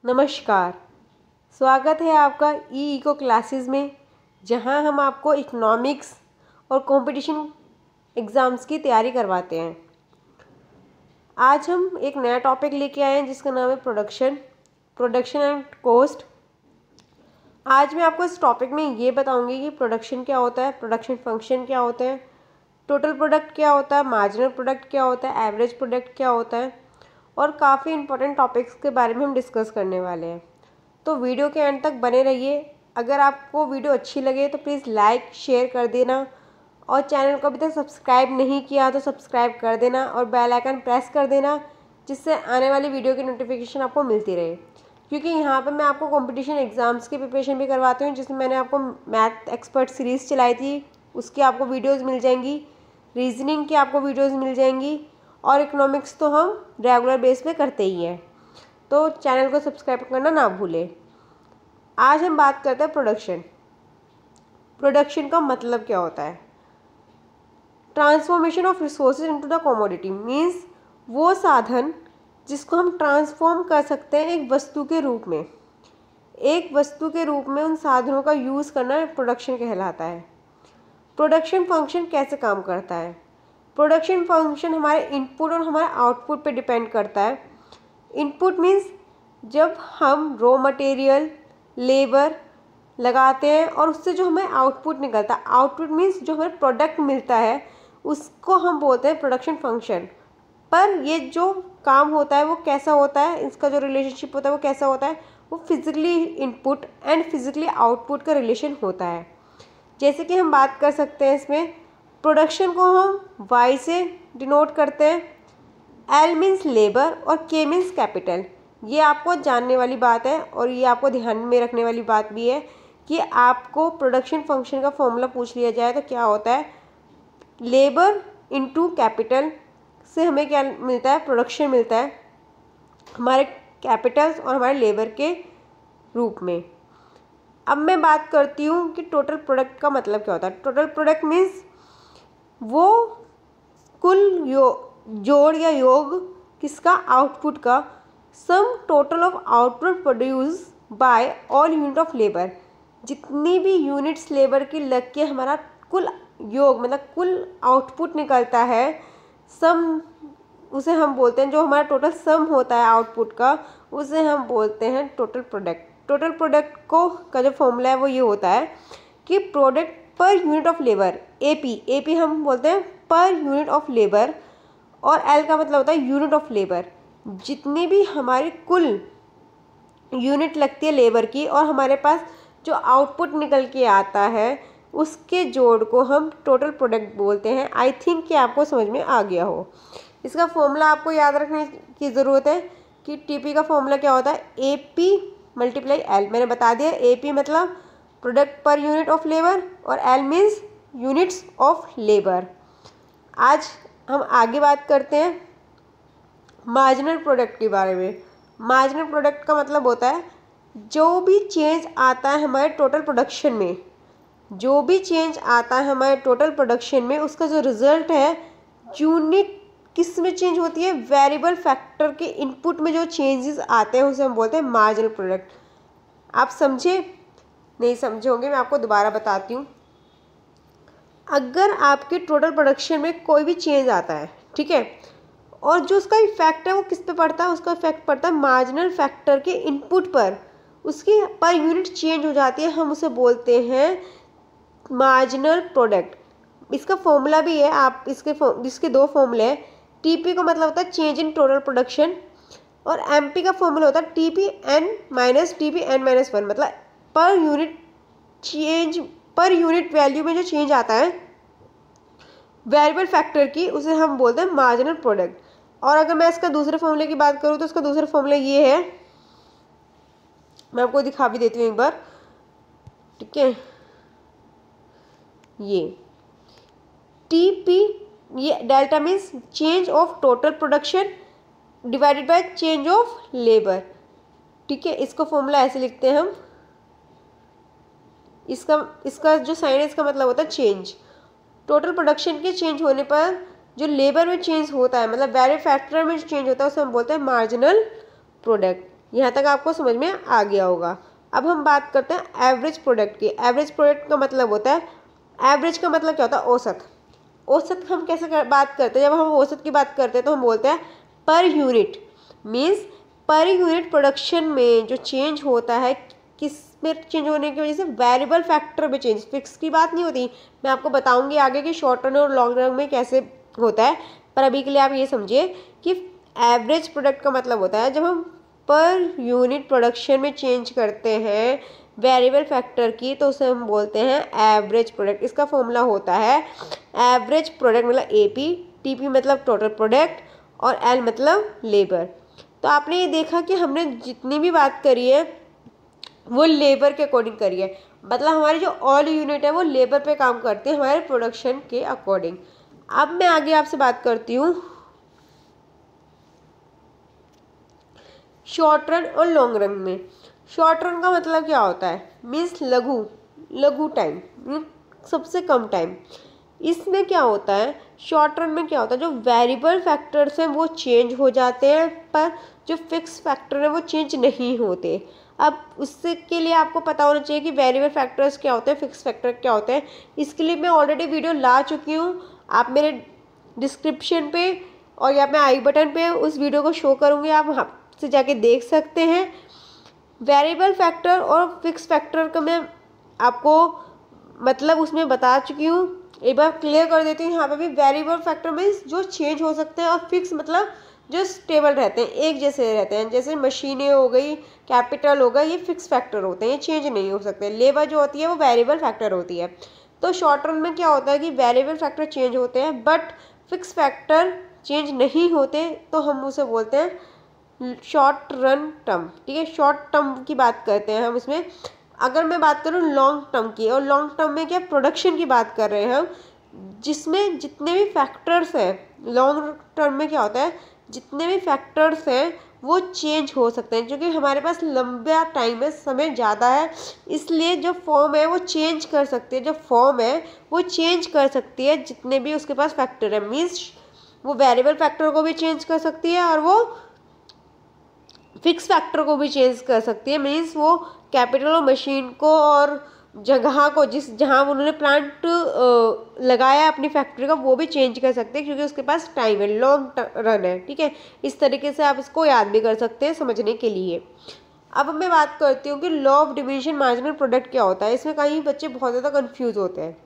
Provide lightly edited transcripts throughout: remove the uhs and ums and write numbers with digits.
नमस्कार। स्वागत है आपका इको क्लासेस में, जहां हम आपको इकोनॉमिक्स और कंपटीशन एग्ज़ाम्स की तैयारी करवाते हैं। आज हम एक नया टॉपिक लेके आए हैं जिसका नाम है प्रोडक्शन एंड कॉस्ट। आज मैं आपको इस टॉपिक में ये बताऊंगी कि प्रोडक्शन क्या होता है, प्रोडक्शन फंक्शन क्या होते हैं, टोटल प्रोडक्ट क्या होता है, मार्जिनल प्रोडक्ट क्या होता है, एवरेज प्रोडक्ट क्या होता है और काफ़ी इंपॉर्टेंट टॉपिक्स के बारे में हम डिस्कस करने वाले हैं। तो वीडियो के एंड तक बने रहिए। अगर आपको वीडियो अच्छी लगे तो प्लीज़ लाइक शेयर कर देना और चैनल को अभी तक सब्सक्राइब नहीं किया तो सब्सक्राइब कर देना और बेल आइकन प्रेस कर देना, जिससे आने वाली वीडियो की नोटिफिकेशन आपको मिलती रहे। क्योंकि यहाँ पर मैं आपको कंपटीशन एग्ज़ाम्स की प्रिपरेशन भी करवाती हूँ, जिसमें मैंने आपको मैथ एक्सपर्ट सीरीज़ चलाई थी, उसकी आपको वीडियोज़ मिल जाएंगी, रीजनिंग की आपको वीडियोज़ मिल जाएंगी और इकोनॉमिक्स तो हम रेगुलर बेस पे करते ही हैं। तो चैनल को सब्सक्राइब करना ना भूलें। आज हम बात करते हैं प्रोडक्शन का मतलब क्या होता है। Transformation of resources into the commodity means वो साधन जिसको हम ट्रांसफॉर्म कर सकते हैं एक वस्तु के रूप में। एक वस्तु के रूप में उन साधनों का यूज़ करना प्रोडक्शन कहलाता है। प्रोडक्शन फंक्शन कैसे काम करता है? प्रोडक्शन फंक्शन हमारे इनपुट और हमारे आउटपुट पे डिपेंड करता है। इनपुट मीन्स जब हम रॉ मटेरियल लेबर लगाते हैं और उससे जो हमें आउटपुट निकलता है, आउटपुट मीन्स जो हमें प्रोडक्ट मिलता है, उसको हम बोलते हैं प्रोडक्शन फंक्शन। पर ये जो काम होता है वो कैसा होता है, इसका जो रिलेशनशिप होता है वो कैसा होता है, वो physically input and physically output का रिलेशन होता है। जैसे कि हम बात कर सकते हैं इसमें, प्रोडक्शन को हम वाई से डिनोट करते हैं, एल मीन्स लेबर और के मीन्स कैपिटल। ये आपको जानने वाली बात है और ये आपको ध्यान में रखने वाली बात भी है कि आपको प्रोडक्शन फंक्शन का फॉर्मूला पूछ लिया जाए तो क्या होता है, लेबर इनटू कैपिटल से हमें क्या मिलता है, प्रोडक्शन मिलता है हमारे कैपिटल्स और हमारे लेबर के रूप में। अब मैं बात करती हूँ कि टोटल प्रोडक्ट का मतलब क्या होता है। टोटल प्रोडक्ट मीन्स वो कुल जोड़ या योग किसका, आउटपुट का, sum total of output produce by all unit of labour. जितनी भी यूनिट्स लेबर की लग के हमारा कुल योग मतलब कुल आउटपुट निकलता है, सम उसे हम बोलते हैं, जो हमारा टोटल सम होता है आउटपुट का, उसे हम बोलते हैं टोटल प्रोडक्ट। टोटल प्रोडक्ट को का जो फॉर्मूला है वो ये होता है कि product per unit of labour, AP हम बोलते हैं पर यूनिट ऑफ लेबर, और एल का मतलब होता है यूनिट ऑफ लेबर। जितनी भी हमारी कुल यूनिट लगती है लेबर की और हमारे पास जो आउटपुट निकल के आता है, उसके जोड़ को हम टोटल प्रोडक्ट बोलते हैं। आई थिंक कि आपको समझ में आ गया हो। इसका फॉर्मूला आपको याद रखने की ज़रूरत है कि टीपी का फॉर्मूला क्या होता है, एपी मल्टीप्लाई एल। मैंने बता दिया, एपी मतलब product per unit of labour और L means units of labour. आज हम आगे बात करते हैं मार्जिनल प्रोडक्ट के बारे में। मार्जिनल प्रोडक्ट का मतलब होता है जो भी चेंज आता है हमारे टोटल प्रोडक्शन में, जो भी चेंज आता है हमारे टोटल प्रोडक्शन में, उसका जो रिजल्ट है, यूनिट किस में चेंज होती है, वेरिएबल फैक्टर के इनपुट में जो चेंजेस आते हैं उसे हम बोलते हैं मार्जिनल प्रोडक्ट। आप समझे? नहीं समझे होंगे, मैं आपको दोबारा बताती हूँ। अगर आपके टोटल प्रोडक्शन में कोई भी चेंज आता है, ठीक है, और जो उसका इफेक्ट है वो किस पे पड़ता है, उसका इफेक्ट पड़ता है मार्जिनल फैक्टर के इनपुट पर, उसकी पर यूनिट चेंज हो जाती है, हम उसे बोलते हैं मार्जिनल प्रोडक्ट। इसका फॉर्मूला भी है, आप इसके दो फॉर्मूले हैं। टीपी का मतलब होता है चेंज इन टोटल प्रोडक्शन और एमपी का फॉर्मूला होता है TP N minus TP N minus one. मतलब per unit change, per unit value में जो चेंज आता है वेरिएबल फैक्टर की, उसे हम बोलते हैं मार्जिनल प्रोडक्ट। और अगर मैं इसका दूसरे फॉर्मूले की बात करूँ तो इसका दूसरा फॉर्मूला ये है, मैं आपको दिखा भी देती हूँ एक बार, ठीक है। ये टीपी, ये delta means change of total production divided by change of labour, ठीक है। इसको फॉर्मूला ऐसे लिखते हैं हम, इसका जो साइन है इसका मतलब होता है चेंज। टोटल प्रोडक्शन के चेंज होने पर जो लेबर में चेंज होता है, मतलब वेरिएबल फैक्टर में जो चेंज होता है, उसे हम बोलते हैं मार्जिनल प्रोडक्ट। यहाँ तक आपको समझ में आ गया होगा। अब हम बात करते हैं एवरेज प्रोडक्ट की। एवरेज प्रोडक्ट का मतलब होता है, एवरेज का मतलब क्या होता है, औसत। औसत हम कैसे बात करते हैं, जब हम औसत की बात करते हैं तो हम बोलते हैं per unit. Means per unit production में जो चेंज होता है, किस में चेंज होने की वजह से, वेरिएबल फैक्टर में चेंज, फिक्स की बात नहीं होती। मैं आपको बताऊंगी आगे कि शॉर्ट रन और लॉन्ग रन में कैसे होता है, पर अभी के लिए आप ये समझिए कि एवरेज प्रोडक्ट का मतलब होता है जब हम पर यूनिट प्रोडक्शन में चेंज करते हैं वेरिएबल फैक्टर की, तो उसे हम बोलते हैं एवरेज प्रोडक्ट। इसका फॉर्मूला होता है एवरेज प्रोडक्ट मतलब AP, TP मतलब टोटल प्रोडक्ट और L मतलब लेबर। तो आपने ये देखा कि हमने जितनी भी बात करी है वो लेबर के अकॉर्डिंग करी है, मतलब हमारी जो ऑल यूनिट है वो लेबर पे काम करती है हमारे प्रोडक्शन के अकॉर्डिंग। अब मैं आगे आपसे बात करती हूँ शॉर्ट रन और लॉन्ग रन में। शॉर्ट रन का मतलब क्या होता है, मीन्स लघु टाइम, सबसे कम टाइम। इसमें क्या होता है, शॉर्ट रन में क्या होता है, जो वेरिएबल फैक्टर्स हैं वो चेंज हो जाते हैं, पर जो फिक्स फैक्टर है वो चेंज नहीं होते। अब उससे के लिए आपको पता होना चाहिए कि वेरिएबल फैक्टर्स क्या होते हैं, फिक्स फैक्टर क्या होते हैं। इसके लिए मैं ऑलरेडी वीडियो ला चुकी हूँ, आप मेरे डिस्क्रिप्शन पे और या मैं आई बटन पे उस वीडियो को शो करूँगी, आप वहाँ से जाके देख सकते हैं। वेरिएबल फैक्टर और फिक्स फैक्टर का मैं आपको मतलब उसमें बता चुकी हूँ, एक बार क्लियर कर देती हूँ। यहाँ पे भी वेरिएबल फैक्टर में जो चेंज हो सकते हैं, और फिक्स मतलब जो स्टेबल रहते हैं, एक जैसे रहते हैं, जैसे मशीनें हो गई, कैपिटल हो गया, ये फिक्स फैक्टर होते हैं, ये चेंज नहीं हो सकते। लेबर जो होती है वो वेरिएबल फैक्टर होती है। तो शॉर्ट रन में क्या होता है कि वेरिएबल फैक्टर चेंज होते हैं बट फिक्स फैक्टर चेंज नहीं होते, तो हम उसे बोलते हैं शॉर्ट रन टर्म। ठीक है, शॉर्ट टर्म की बात करते हैं हम इसमें। अगर मैं बात करूँ लॉन्ग टर्म की, और लॉन्ग टर्म में क्या प्रोडक्शन की बात कर रहे हैं हम, जिसमें जितने भी फैक्टर्स हैं, लॉन्ग टर्म में क्या होता है, जितने भी फैक्टर्स हैं वो चेंज हो सकते हैं, क्योंकि हमारे पास लंबा टाइम है, समय ज़्यादा है, इसलिए जो फॉर्म है वो चेंज कर सकती है, जो फॉर्म है वो चेंज कर सकती है जितने भी उसके पास फैक्टर है। मीन्स वो वेरिएबल फैक्टर को भी चेंज कर सकती है और वो फिक्स फैक्टर को भी चेंज कर सकती है। मीन्स वो कैपिटल और मशीन को और जगह को, जहाँ उन्होंने प्लांट लगाया अपनी फैक्ट्री का, वो भी चेंज कर सकते हैं, क्योंकि उसके पास टाइम है, लॉन्ग रन है। ठीक है, इस तरीके से आप इसको याद भी कर सकते हैं समझने के लिए। अब मैं बात करती हूँ कि law of diminishing marginal product क्या होता है। इसमें कई बच्चे बहुत ज़्यादा कन्फ्यूज़ होते हैं।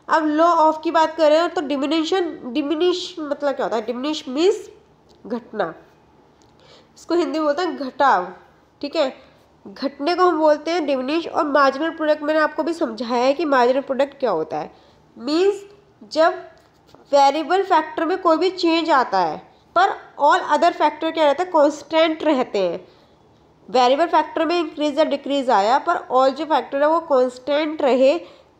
अब लॉ ऑफ की बात करें तो डिमिनिश मतलब क्या होता है, डिमिनिश मीन्स घटना, इसको हिंदी में बोलते हैं घटाव। ठीक है, घटने को हम बोलते हैं डिमिनिश। और मार्जिनल प्रोडक्ट मैंने आपको भी समझाया है कि मार्जिनल प्रोडक्ट क्या होता है। मीन्स जब वेरिएबल फैक्टर में कोई भी चेंज आता है पर ऑल अदर फैक्टर क्या रहता है, कांस्टेंट रहते हैं। वेरिएबल फैक्टर में इंक्रीज या डिक्रीज आया पर ऑल जो फैक्टर है वो कांस्टेंट रहे,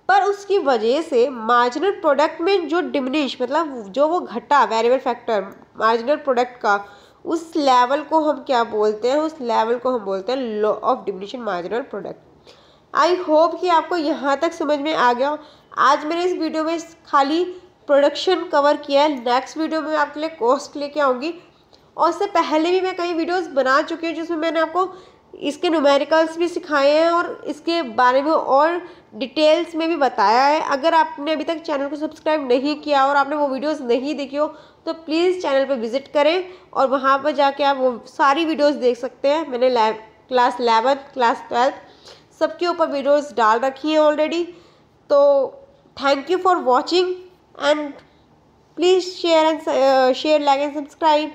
पर उसकी वजह से मार्जिनल प्रोडक्ट में जो डिमिनिश मतलब जो वो घटा वेरिएबल फैक्टर मार्जिनल प्रोडक्ट का, उस लेवल को हम क्या बोलते हैं, उस लेवल को हम बोलते हैं law of diminishing marginal product. I hope कि आपको यहाँ तक समझ में आ गया हो। आज मैंने इस वीडियो में खाली प्रोडक्शन कवर किया है, नेक्स्ट वीडियो में आपके लिए कॉस्ट लेके आऊँगी। और उससे पहले भी मैं कई वीडियोस बना चुकी हूँ जिसमें मैंने आपको इसके न्यूमेरिकल्स भी सिखाए हैं और इसके बारे में और डिटेल्स में भी बताया है। अगर आपने अभी तक चैनल को सब्सक्राइब नहीं किया और आपने वो वीडियोस नहीं देखी हो तो प्लीज़ चैनल पर विजिट करें और वहाँ पर जाके आप वो सारी वीडियोस देख सकते हैं। मैंने क्लास 11th क्लास 12th सबके ऊपर वीडियोस डाल रखी हैं ऑलरेडी। तो thank you for watching and please share like and subscribe.